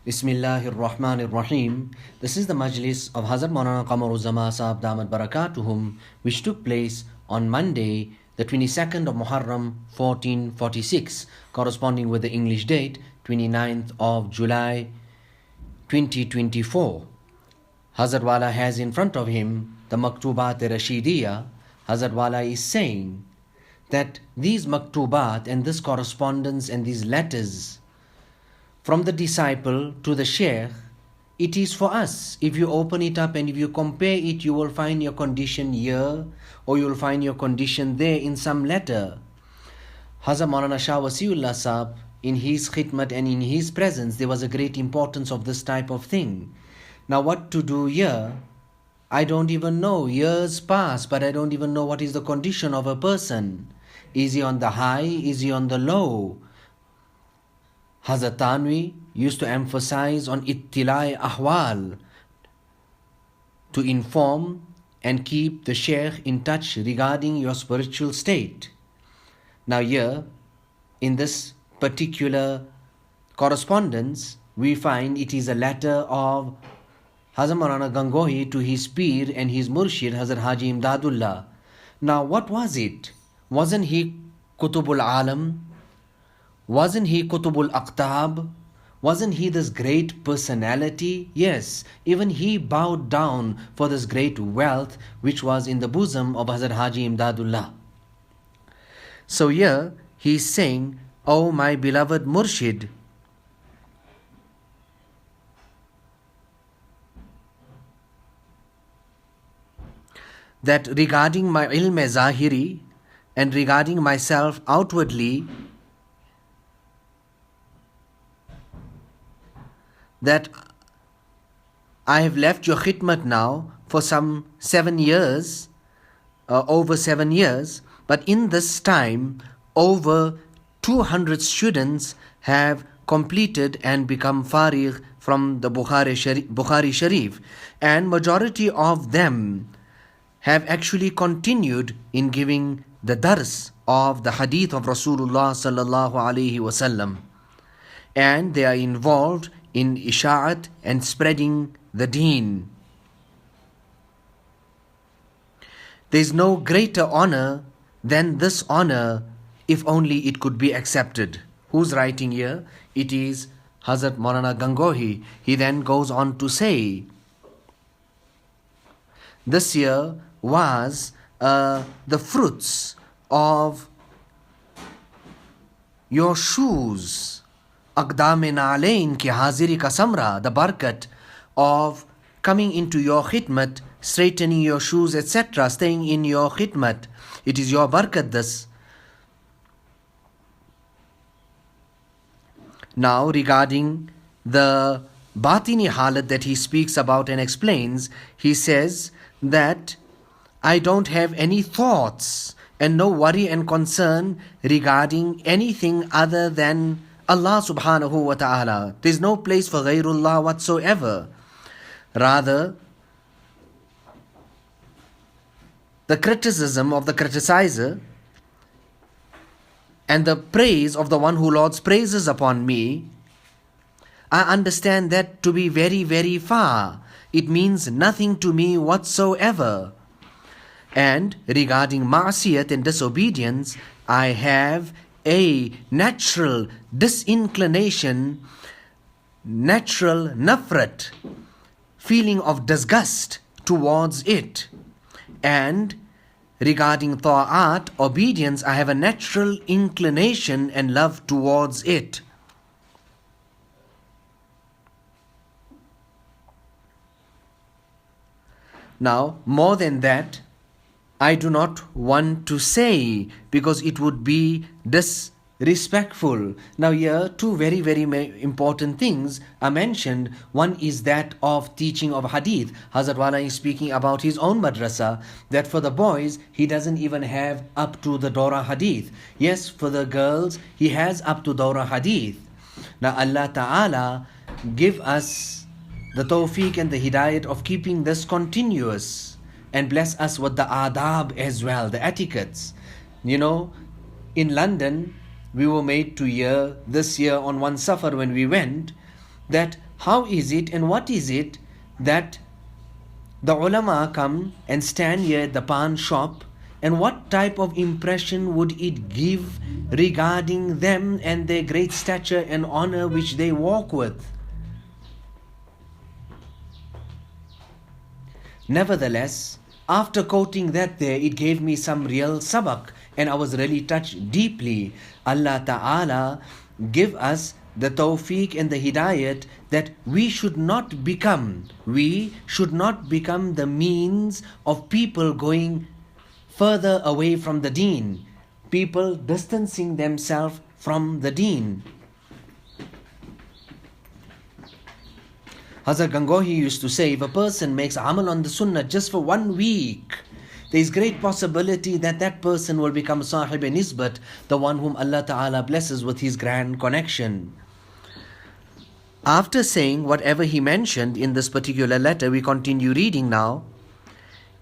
Bismillahir Rahmanir Rahim. This is the Majlis of Hazrat Maulana Qamar Uzzaman Saheb Damat Barakatuhum, which took place on Monday, the 22nd of Muharram 1446, corresponding with the English date 29th of July 2024. Hazrat Wala has in front of him the Maktubat-e-Rashidiyya. Hazrat Wala is saying that these Maktubat and this correspondence and these letters from the disciple to the Shaykh, it is for us. If you open it up and if you compare it, you will find your condition here or you will find your condition there in some letter. Hazrat Maulana Shah Wasiullah Sahab, in his khidmat and in his presence, there was a great importance of this type of thing. Now what to do here? I don't even know. Years pass, but I don't even know what is the condition of a person. Is he on the high? Is he on the low? Hazrat Tanwi used to emphasize on ittilai ahwal, to inform and keep the Shaykh in touch regarding your spiritual state. Now here, in this particular correspondence, we find it is a letter of Hazrat Maulana Gangohi to his Peer and his Murshid Hazrat Haji Imdadullah. Now what was it? Wasn't he Qutubul Alam? Wasn't he Qutubul Aqtab? Wasn't he this great personality? Yes, even he bowed down for this great wealth which was in the bosom of Hazrat Haji Imdadullah. So here he is saying, "O my beloved Murshid, that regarding my ilm-e-zahiri and regarding myself outwardly, that I have left your khidmat now for some 7 years, over 7 years, but in this time, over 200 students have completed and become farigh from the Bukhari Sharif, and majority of them have actually continued in giving the dars of the hadith of Rasulullah sallallahu alaihi wasallam, and they are involved in isha'at and spreading the deen. There is no greater honor than this honor, if only it could be accepted." Who's writing here? It is Hazrat Maulana Gangohi. He then goes on to say, this year was the fruits of your shoes, Aqdam-e Na'alain ki haziri ka samra, the barakat of coming into your khidmat, straightening your shoes, etc., staying in your khidmat. It is your barakat this. Now regarding the batini halat that he speaks about and explains, he says that I don't have any thoughts and no worry and concern regarding anything other than Allah subhanahu wa ta'ala. There is no place for ghayrullah whatsoever. Rather, the criticism of the criticizer and the praise of the one who Lord's praises upon me, I understand that to be very, very far. It means nothing to me whatsoever. And regarding ma'asiyat and disobedience, I have a natural disinclination, natural nafrat, feeling of disgust towards it. And regarding ta'at, obedience, I have a natural inclination and love towards it. Now, more than that, I do not want to say, because it would be disrespectful. Now here, two very, very important things are mentioned. One is that of teaching of hadith. Hazrat Wala is speaking about his own madrasa, that for the boys, he doesn't even have up to the Dora hadith. Yes, for the girls, he has up to Dora hadith. Now Allah Ta'ala give us the tawfiq and the hidayat of keeping this continuous, and bless us with the adab as well, the etiquettes. You know, in London, we were made to hear this year on one safar when we went, that how is it and what is it that the ulama come and stand here at the pawn shop, and what type of impression would it give regarding them and their great stature and honor which they walk with? Nevertheless, after quoting that there, it gave me some real sabak, and I was really touched deeply. Allah Ta'ala give us the tawfiq and the hidayat that we should not become the means of people going further away from the deen, people distancing themselves from the deen. Hazrat Gangohi used to say, if a person makes amal on the sunnah just for 1 week, there is great possibility that that person will become Saheb Nisbat, the one whom Allah Ta'ala blesses with his grand connection. After saying whatever he mentioned in this particular letter, we continue reading now.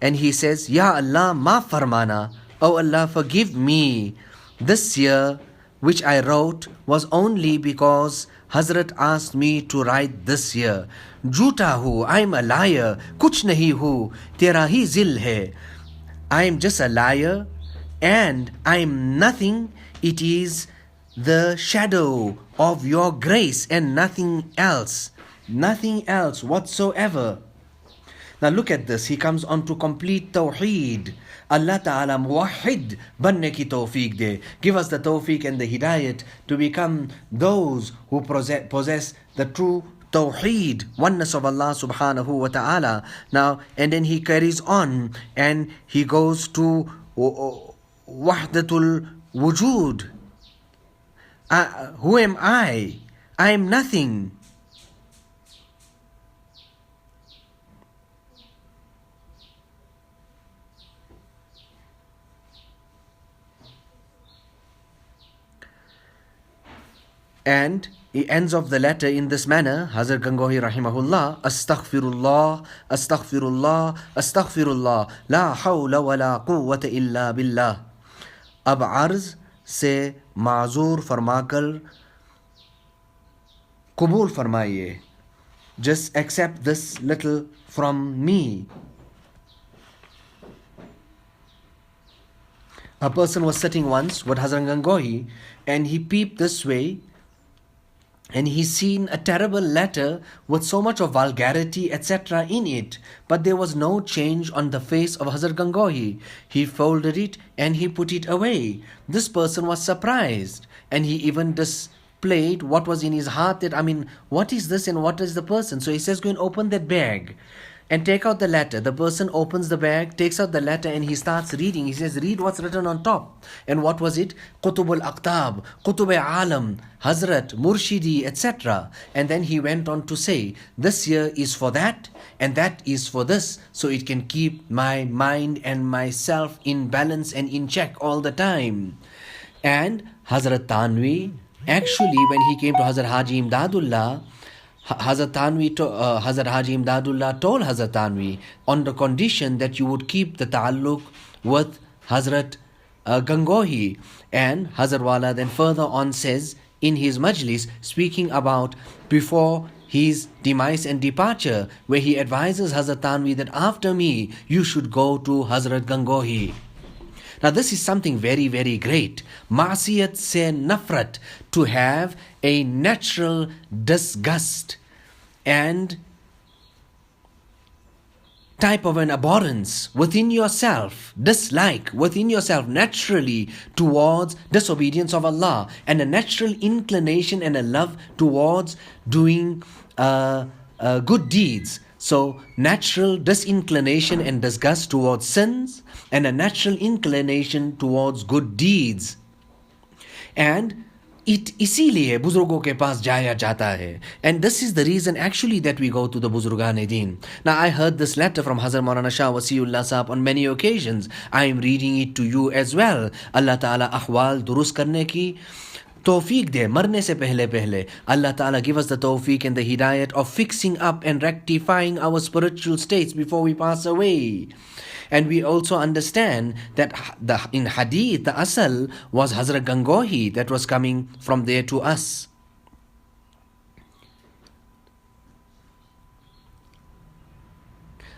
And he says, Ya Allah, maaf farmana, O Allah, forgive me. This year, which I wrote, was only because Hazrat asked me to write this year. Jhoota hu, I am a liar. Kuch nahi hu, tera hi zil hai. I am just a liar and I am nothing. It is the shadow of your grace and nothing else whatsoever. Now look at this. He comes on to complete tawheed. Allah Ta'ala muwahid banne ki tawfiq de. Give us the tawfiq and the hidayat to become those who possess the true tawheed, oneness of Allah Subhanahu wa Ta'ala. Now, and then he carries on and he goes to wahdatul wujud. Who am I? I am nothing. And he ends off the letter in this manner. Hazrat Gangohi rahimahullah, Astaghfirullah, Astaghfirullah, Astaghfirullah, La hawla wa la quwwata illa billah. Ab arz se माजूर फरमाकर कबूल फरमाइए. Just accept this little from me. A person was sitting once with Hazrat Gangohi and he peeped this way and he seen a terrible letter with so much of vulgarity etc. in it, but there was no change on the face of Hazrat Gangohi. He folded it and he put it away. This person was surprised and he even displayed what was in his heart, that what is this and what is the person? So he says, go and open that bag and take out the letter. The person opens the bag, takes out the letter and he starts reading. He says, read what's written on top. And what was it? Qutub al-Aqtab, Qutub al-Alam, Hazrat, Murshidi, etc. And then he went on to say, this year is for that and that is for this. So it can keep my mind and myself in balance and in check all the time. And Hazrat Tanvi, actually when he came to Hazrat Haji Imdadullah, Hazrat Haji Imdadullah told Hazrat Tanvi on the condition that you would keep the ta'alluq with Hazrat Gangohi. And Hazrat Wala then further on says in his majlis, speaking about before his demise and departure, where he advises Hazrat Tanvi that after me you should go to Hazrat Gangohi. Now this is something very, very great. Ma'asiyat se nafrat, to have a natural disgust and type of an abhorrence within yourself, dislike within yourself naturally towards disobedience of Allah, and a natural inclination and a love towards doing good deeds. So natural disinclination and disgust towards sins and a natural inclination towards good deeds. And इसीलिए बुजुर्गों के पास जाया जाता है. And this is the reason actually that we go to the Buzurgan-e-Din. Now I heard this letter from Hazrat Maulana Shah Wasiullah Sahab on many occasions. I am reading it to you as well. Allah Ta'ala ahwal durust karne ki tawfiq de, marne se pehle. Allah Ta'ala give us the tawfiq and the hidayat of fixing up and rectifying our spiritual states before we pass away. And we also understand that in hadith, the asal was Hazrat Gangohi that was coming from there to us.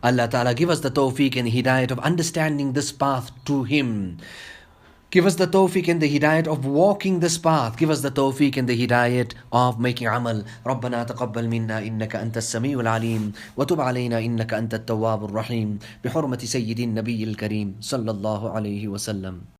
Allah Ta'ala give us the tawfiq and hidayat of understanding this path to Him. Give us the tawfiq and the hidayat of walking this path. Give us the tawfiq and the hidayat of making amal. ربنا تقبل منا إنك أنت السميع العليم وتب علينا إنك أنت التواب الرحيم بحرمة سيد النبي الكريم صلى الله عليه وسلم.